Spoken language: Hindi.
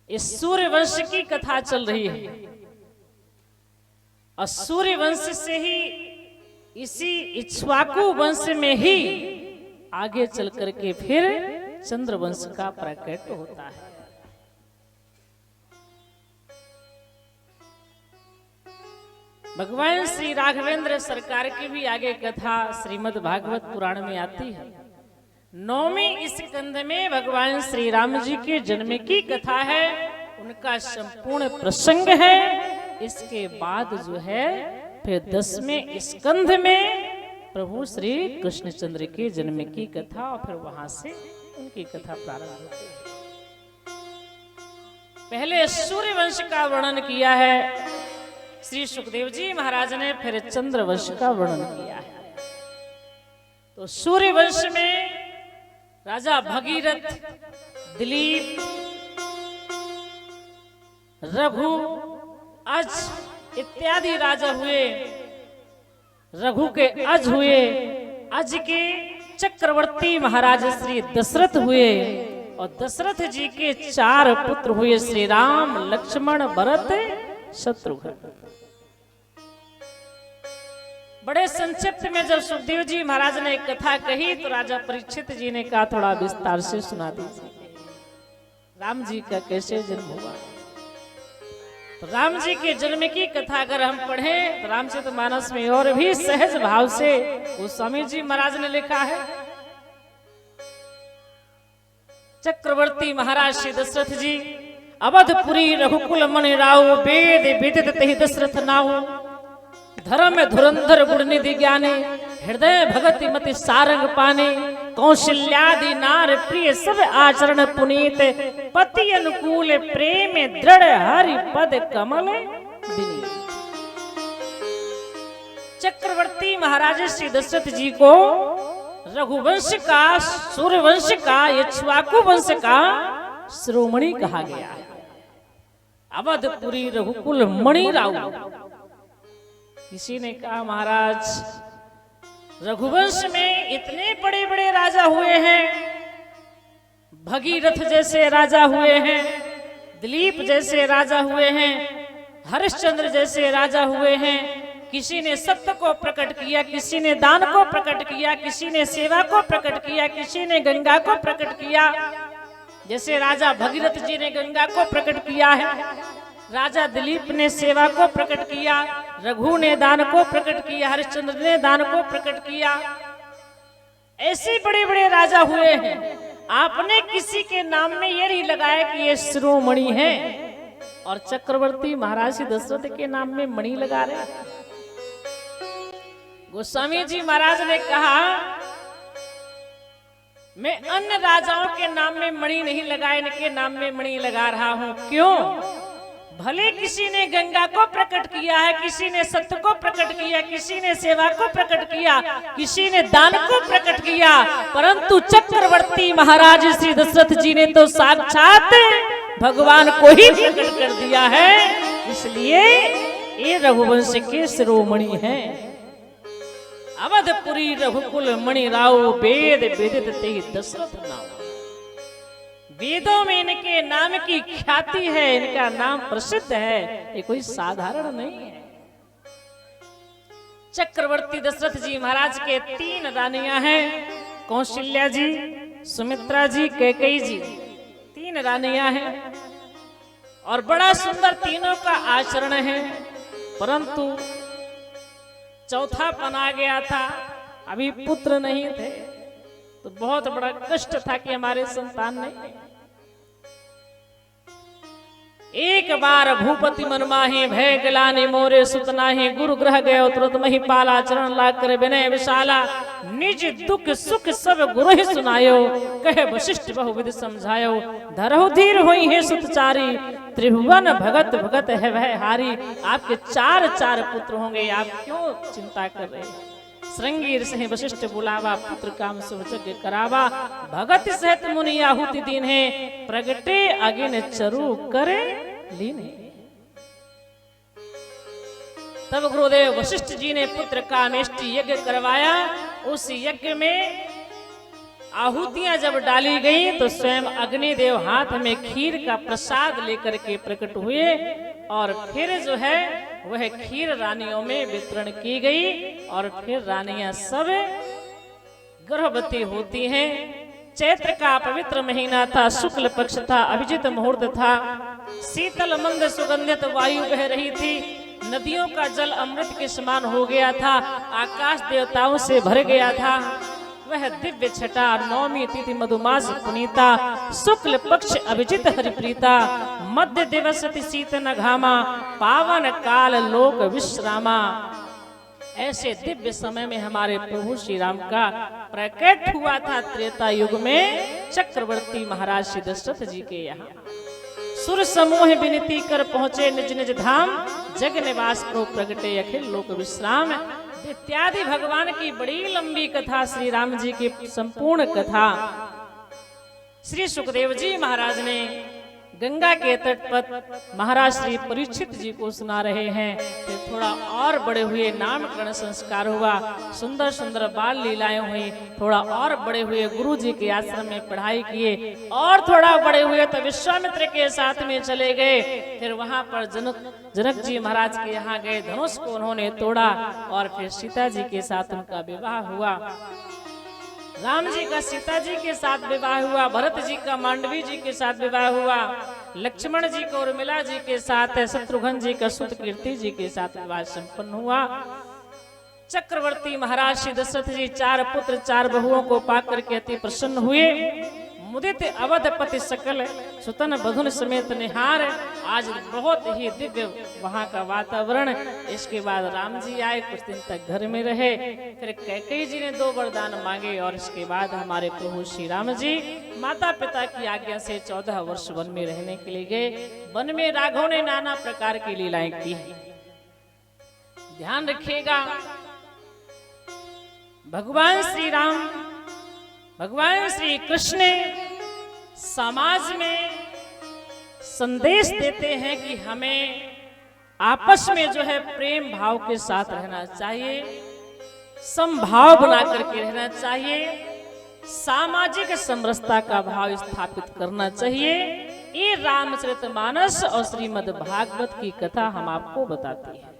इस सूर्य वंश की कथा चल रही है और सूर्य वंश से ही इसी इक्ष्वाकु वंश में ही आगे चल करके फिर चंद्र वंश का प्रकट होता है। भगवान श्री राघवेंद्र सरकार की भी आगे कथा श्रीमद् भागवत पुराण में आती है। 9वें स्कंद में भगवान श्री राम जी के जन्म की कथा है, उनका संपूर्ण प्रसंग है। इसके बाद जो है फिर 10वें स्कंद में प्रभु श्री कृष्णचंद्र के जन्म की कथा और फिर वहां से उनकी कथा प्रारंभ होती है। पहले सूर्य वंश का वर्णन किया है श्री सुखदेव जी महाराज ने, फिर चंद्र वंश का वर्णन किया है। तो सूर्य वंश में राजा भगीरथ, दिलीप, रघु, अज इत्यादि राजा हुए। रघु के अज हुए, अज के चक्रवर्ती महाराज श्री दशरथ हुए और दशरथ जी के 4 पुत्र हुए, श्री राम, लक्ष्मण, भरत, शत्रुघ्न। बड़े संक्षिप्त में जब सुखदेव जी महाराज ने एक कथा कही तो राजा परीक्षित जी ने कहा थोड़ा विस्तार से सुना दीजिए, राम जी का कैसे जन्म हुआ। तो राम जी के जन्म की कथा अगर हम पढ़ें तो रामचरितमानस में और भी सहज भाव से गोस्वामी जी महाराज ने लिखा है। चक्रवर्ती महाराज श्री दशरथ जी अवधपुरी रघुकुल मणि राव, वेद विदित तहि दशरथ नाऊ, धर्म धुरंधर गुणनिधि ज्ञानी, हृदय भगति मति सारंग पानी, कौशल्यादि नार प्रिय सब आचरण पुनीत, पति अनुकूल प्रेम दृढ़ हरि पद कमल विनीत। चक्रवर्ती महाराज श्री दशरथ जी को रघुवंश का, सूर्यवंश का, इक्ष्वाकु वंश का शिरोमणि कहा गया है। अवधपुरी रघुकुल मणि राव। किसी ने कहा महाराज रघुवंश में इतने बड़े बड़े राजा हुए हैं, भगीरथ जैसे राजा हुए हैं, दिलीप जैसे राजा हुए हैं, हरिश्चंद्र जैसे राजा हुए हैं। किसी ने सत्य को प्रकट किया, किसी ने दान को प्रकट किया, किसी ने सेवा को प्रकट किया, किसी ने गंगा को प्रकट किया। जैसे राजा भगीरथ जी ने गंगा को प्रकट किया है, राजा दिलीप ने सेवा को प्रकट किया, रघु ने दान को प्रकट किया, हरिश्चंद्र ने दान को प्रकट किया। ऐसे बड़े बड़े राजा हुए हैं। आपने किसी के नाम में ये नहीं लगाया कि ये शिरोमणि है, और चक्रवर्ती महाराज श्री दशरथ के नाम में मणि लगा रहे हैं। गोस्वामी जी महाराज ने कहा मैं अन्य राजाओं के नाम में मणि नहीं लगाए, इनके नाम में मणि लगा रहा हूं। क्यों? भले किसी ने गंगा को प्रकट किया है, किसी ने सत्य को प्रकट किया, किसी ने सेवा को प्रकट किया, किसी ने दान को प्रकट किया, परंतु चक्रवर्ती महाराज श्री दशरथ जी ने तो साक्षात भगवान को ही प्रकट कर दिया है। इसलिए ये रघुवंश के शिरोमणि हैं। अवधपुरी रघुकुल मणि राव, वेद विदित तेहि दशरथ नाम। वेदों में इनके नाम की ख्याति है, इनका नाम प्रसिद्ध है, ये कोई साधारण नहीं है। चक्रवर्ती दशरथ जी महाराज के 3 रानियां हैं, कौशल्या जी, सुमित्रा जी, कैकेयी जी। 3 रानियां हैं और बड़ा सुंदर तीनों का आचरण है, परंतु चौथा पना गया था, अभी पुत्र नहीं थे, तो बहुत बड़ा कष्ट था कि हमारे संतान नहीं। एक बार भूपति मन माहे, भय गलाने मोरे सुत नाहि, गुरु ग्रह गयो तुरंत मही पाला, चरण लाग कर विनय विशाला, निज दुख सुख सब गुरु ही सुनायो, कहे वशिष्ठ बहुविध समझायो, धरहु धीर होई है सुतचारी, त्रिभुवन भगत भगत है वह हारी। आपके 4 पुत्र होंगे, आप क्यों चिंता कर रहे हैं? श्रृंगीर से वशिष्ठ बुलावा, पुत्र काम शुभ यज्ञ करावा, भगत सहित मुनि आहुति दीन है, प्रगटे अगिन चरु करे लीन है। तब गुरुदेव वशिष्ठ जी ने पुत्र कामेष्टि यज्ञ करवाया। उस यज्ञ में आहुतियां जब डाली गई तो स्वयं अग्निदेव हाथ में खीर का प्रसाद लेकर के प्रकट हुए और फिर जो है वह खीर रानियों में वितरण की गई और फिर रानियां सब गर्भवती होती हैं। चैत्र का पवित्र महीना था, शुक्ल पक्ष था, अभिजित मुहूर्त था, शीतल मंद सुगंधित वायु बह रही थी, नदियों का जल अमृत के समान हो गया था, आकाश देवताओं से भर गया था। वह दिव्य छठा नौमी तिथि मधुमास पुनीता, शुक्ल पक्ष अभिजित हरिप्रीता, मध्य दिवस शीतन घामा, पावन काल लोक विश्रामा। ऐसे दिव्य समय में हमारे प्रभु श्री राम का प्रकट हुआ था त्रेता युग में चक्रवर्ती महाराज श्री दशरथ जी के यहाँ। सुर समूह विनती कर पहुंचे निज निज धाम, जग निवास को प्रगटे अखिल लोक विश्राम। इत्यादि भगवान की बड़ी लंबी कथा, श्री राम जी की संपूर्ण कथा श्री सुखदेव जी महाराज ने गंगा के तट पर महाराज श्री परीक्षित जी को सुना रहे हैं। फिर थोड़ा और बड़े हुए नामकरण संस्कार हुआ, सुंदर सुंदर बाल लीलाएं हुई, थोड़ा और बड़े हुए गुरु जी के आश्रम में पढ़ाई किए, और थोड़ा बड़े हुए तो विश्वामित्र के साथ में चले गए। फिर वहां पर जनक जी महाराज के यहाँ गए, धनुष को उन्होंने तोड़ा और फिर सीता जी के साथ उनका विवाह हुआ। राम जी का सीता जी के साथ विवाह हुआ, भरत जी का मांडवी जी के साथ विवाह हुआ, लक्ष्मण जी को उर्मिला जी के साथ, शत्रुघ्न जी का सुतकीर्ति जी के साथ विवाह संपन्न हुआ। चक्रवर्ती महाराज श्री दशरथ जी 4 पुत्र 4 बहुओं को पाकर के अति प्रसन्न हुए। मुदित अवधपति सकल सुतन बधुन समेत निहार। आज बहुत ही दिव्य वहाँ का वातावरण। इसके बाद राम जी आए, कुछ दिन तक घर में रहे। फिर कैकेयी जी ने 2 वरदान मांगे और इसके बाद हमारे प्रभु श्री राम जी माता पिता की आज्ञा से 14 वर्ष वन में रहने के लिए गए। वन में राघव ने नाना प्रकार की लीलाएं की। ध्यान रखिएगा, भगवान श्री राम, भगवान श्री कृष्ण समाज में संदेश देते हैं कि हमें आपस में जो है प्रेम भाव के साथ रहना चाहिए, समभाव बना करके रहना चाहिए, सामाजिक समरसता का भाव स्थापित करना चाहिए। ये रामचरितमानस और श्रीमद् भागवत की कथा हम आपको बताती है।